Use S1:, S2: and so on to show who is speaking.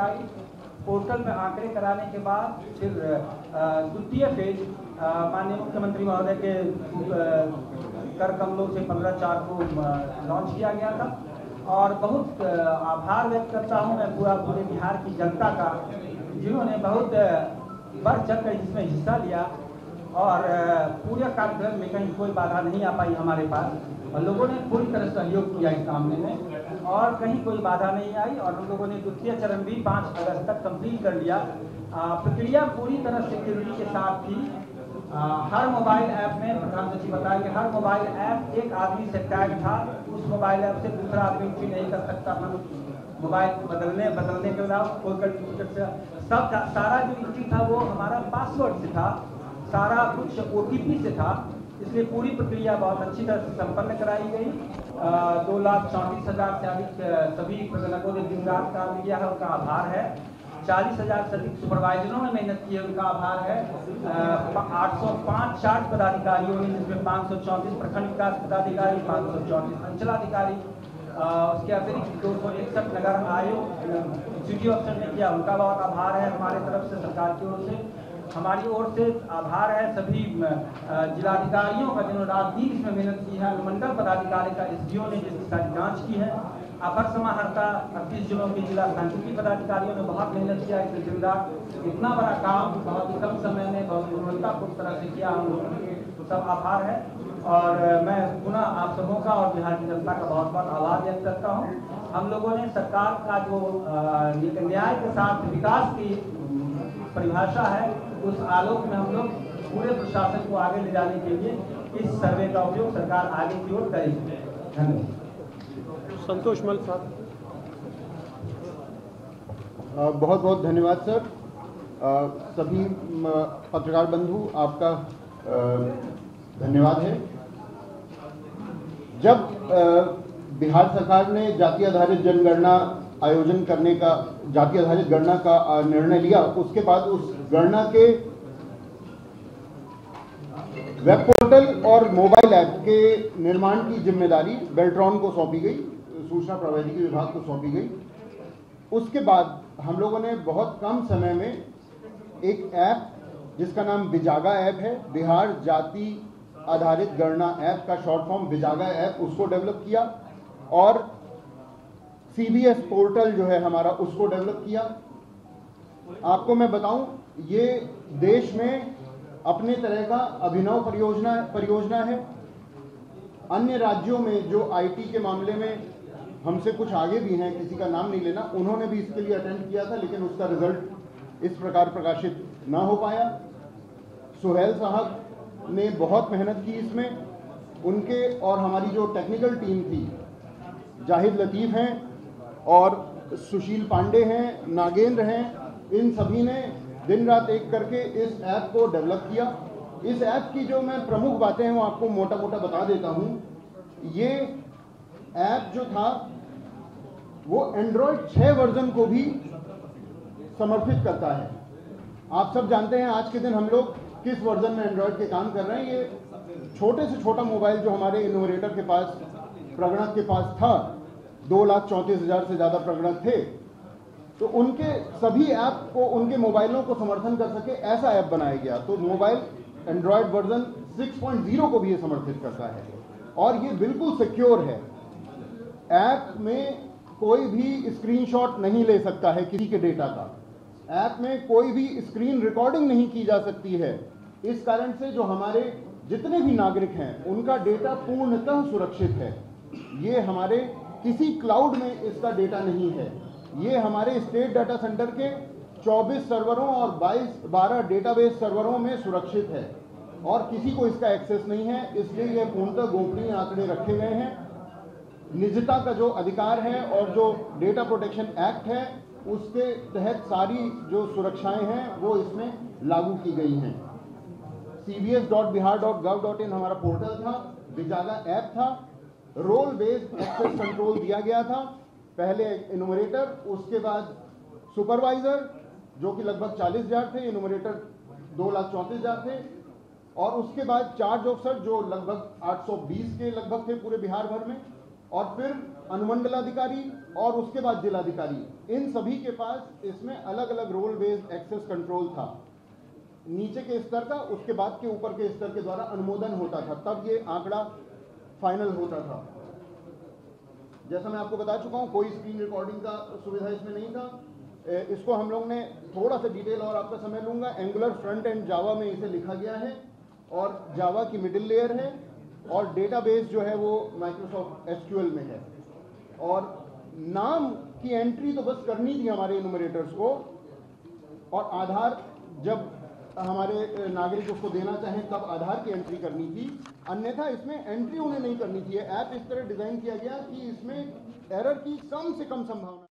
S1: कराई। पोर्टल में आंकड़े कराने के बाद फिर द्वितीय फेज माननीय मुख्यमंत्री महोदय के कर कमलों से 15/4 को लॉन्च किया गया था। और बहुत आभार व्यक्त करता हूं मैं पूरे बिहार की जनता का, जिन्होंने बहुत बढ़ चढ़ कर इसमें हिस्सा लिया और पूरे कार्यक्रम में कहीं कोई बाधा नहीं आ पाई हमारे पास और लोगों ने पूरी तरह सहयोग किया इस मामले में और कहीं कोई बाधा नहीं आई और हम लोगों ने द्वितीय चरण भी 5 अगस्त तक कंप्लीट कर लिया। प्रक्रिया पूरी तरह सिक्योरिटी के साथ थी। हर मोबाइल ऐप में प्रधान सचिव बताया कि हर मोबाइल ऐप एक आदमी से टैग था। उस मोबाइल ऐप से दूसरा आदमी भी नहीं कर सकता था मोबाइल बदलने के बाद कोई कंप्यूटर से सब सारा जो एंट्री था वो हमारा पासवर्ड से था, सारा कुछ OTP से था। इसलिए पूरी प्रक्रिया बहुत अच्छी तरह से संपन्न कराई गई। 2,34,000 से अधिक सभी प्रबंधकों ने दिन रात काम किया है, उनका आभार है। 40,000 से अधिक सुपरवाइजरों ने मेहनत की है, उनका आभार है। 805 चार्ज पदाधिकारियों ने, जिसमें 534 प्रखंड विकास पदाधिकारी, 534 अंचलाधिकारी, उसके अतिरिक्त 261 नगर आयोग CDO अफसर ने किया, उनका बहुत आभार है। हमारे तरफ से सरकार की ओर से हमारी ओर से आभार है सभी जिलाधिकारियों का, जिन्होंने रात दिन इसमें मेहनत की है। अनुमंडल पदाधिकारी का SDO ने जिसकी सारी जांच की है। अपर समाहर्ता 38 जिलों के जिला सांख्यिकी पदाधिकारियों ने बहुत मेहनत किया। इसमें दिन रात इतना बड़ा काम बहुत ही कम समय में बहुत गुणवत्तापूर्ण तरह से किया, हम लोगों के सब आभार है। और मैं पुनः आप सबों का और बिहार की जनता का बहुत बहुत आभार व्यक्त करता हूँ। हम लोगों ने सरकार का जो न्याय के साथ विकास की परिभाषा है, उस आलोक में हम लोग पूरे प्रशासन को आगे ले जाने के लिए इस सर्वे का उपयोग सरकार आगे की ओर करेगी। धन्यवाद।
S2: संतोष मल साहब।
S3: बहुत बहुत धन्यवाद सर। सभी पत्रकार बंधु, आपका धन्यवाद है। जब बिहार सरकार ने जाति आधारित जनगणना आयोजन करने का, जाति आधारित गणना का निर्णय लिया, उसके बाद उस गणना के वेब पोर्टल और मोबाइल ऐप के निर्माण की जिम्मेदारी बेल्ट्रॉन को सौंपी गई, सूचना प्रौद्योगिकी विभाग को सौंपी गई। उसके बाद हम लोगों ने बहुत कम समय में एक ऐप जिसका नाम बिजागा ऐप है, बिहार जाति आधारित गणना ऐप का शॉर्ट फॉर्म बिजागा ऐप, उसको डेवलप किया और CBS पोर्टल जो है हमारा, उसको डेवलप किया। आपको मैं बताऊं, ये देश में अपने तरह का अभिनव परियोजना है। अन्य राज्यों में जो IT के मामले में हमसे कुछ आगे भी हैं, किसी का नाम नहीं लेना, उन्होंने भी इसके लिए अटेम्प्ट किया था, लेकिन उसका रिजल्ट इस प्रकार प्रकाशित ना हो पाया। सुहेल साहब ने बहुत मेहनत की इसमें, उनके और हमारी जो टेक्निकल टीम थी, जाहिद लतीफ़ हैं और सुशील पांडे हैं, नागेंद्र हैं, इन सभी ने दिन रात एक करके इस ऐप को डेवलप किया। इस ऐप की जो मैं प्रमुख बातें हैं वो आपको मोटा मोटा बता देता हूं। ये ऐप जो था वो एंड्रॉयड 6 वर्जन को भी समर्थित करता है। आप सब जानते हैं आज के दिन हम लोग किस वर्जन में एंड्रॉयड के काम कर रहे हैं। ये छोटे से छोटा मोबाइल जो हमारे इनोवेटर के पास, प्रगणक के पास था, 2,34,000 से ज़्यादा प्रगणक थे, तो उनके सभी ऐप को, उनके मोबाइलों को समर्थन कर सके ऐसा ऐप बनाया गया। तो मोबाइल एंड्रॉयड वर्जन 6.0 को भी ये समर्थित करता है और ये बिल्कुल सिक्योर है। ऐप में कोई भी स्क्रीनशॉट नहीं ले सकता है किसी के डेटा का। ऐप में कोई भी स्क्रीन रिकॉर्डिंग नहीं की जा सकती है। इस कारण से जो हमारे जितने भी नागरिक हैं उनका डेटा पूर्णतः सुरक्षित है। ये हमारे किसी क्लाउड में इसका डेटा नहीं है। ये हमारे स्टेट डाटा सेंटर के 24 सर्वरों और 12 डेटाबेस सर्वरों में सुरक्षित है और किसी को इसका एक्सेस नहीं है। इसलिए यह पूर्णतः गोपनीय आंकड़े रखे गए हैं। निजता का जो अधिकार है और जो डेटा प्रोटेक्शन एक्ट है उसके तहत सारी जो सुरक्षाएं हैं वो इसमें लागू की गई हैं। cbs.bihar.gov.in हमारा पोर्टल था, बिजागा ऐप था, रोल बेस्ड एक्सेस कंट्रोल दिया गया था। पहले इनुमरेटर, उसके बाद सुपरवाइजर जो कि लगभग 40,000 थे, इनुमरेटर 2,34,000 थे, और उसके बाद चार्ज ऑफिसर जो लगभग 820 के लगभग थे पूरे बिहार भर में, और फिर अनुमंडलाधिकारी और उसके बाद जिलाधिकारी, इन सभी के पास इसमें अलग अलग रोल बेस्ड एक्सेस कंट्रोल था। नीचे के स्तर का, उसके बाद के ऊपर के स्तर के द्वारा अनुमोदन होता था, तब ये आंकड़ा फाइनल होता था। जैसा मैं आपको बता चुका हूं, कोई स्क्रीन रिकॉर्डिंग का सुविधा इसमें नहीं था। इसको हम लोग ने थोड़ा सा डिटेल और आपका समय लूंगा, एंगुलर फ्रंट एंड जावा में इसे लिखा गया है और जावा की मिडिल लेयर है और डेटाबेस जो है वो माइक्रोसॉफ्ट एसक्यूएल में है। और नाम की एंट्री तो बस करनी थी हमारे इनुमरेटर्स को, और आधार जब हमारे नागरिक उसको देना चाहें तब आधार की एंट्री करनी थी, अन्यथा इसमें एंट्री उन्हें नहीं करनी थी। ऐप इस तरह डिजाइन किया गया कि इसमें एरर की कम से कम संभावना